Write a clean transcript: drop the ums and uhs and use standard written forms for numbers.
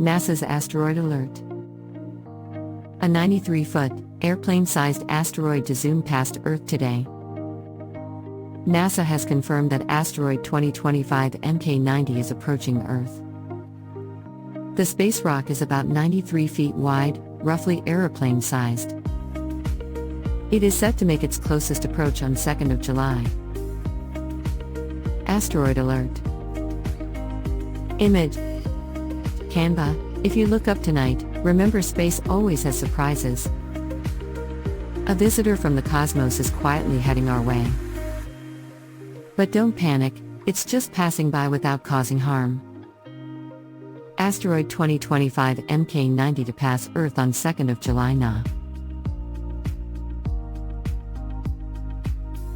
NASA's Asteroid Alert. A 93-foot, airplane-sized asteroid to zoom past Earth today. NASA has confirmed that asteroid 2025 MK90 is approaching Earth. The space rock is about 93 feet wide, roughly aeroplane-sized. It is set to make its closest approach on 2nd of July. Asteroid Alert. Image. Canva, if you look up tonight, remember space always has surprises. A visitor from the cosmos is quietly heading our way. But don't panic, it's just passing by without causing harm. Asteroid 2025 MK90 to pass Earth on 2nd of July.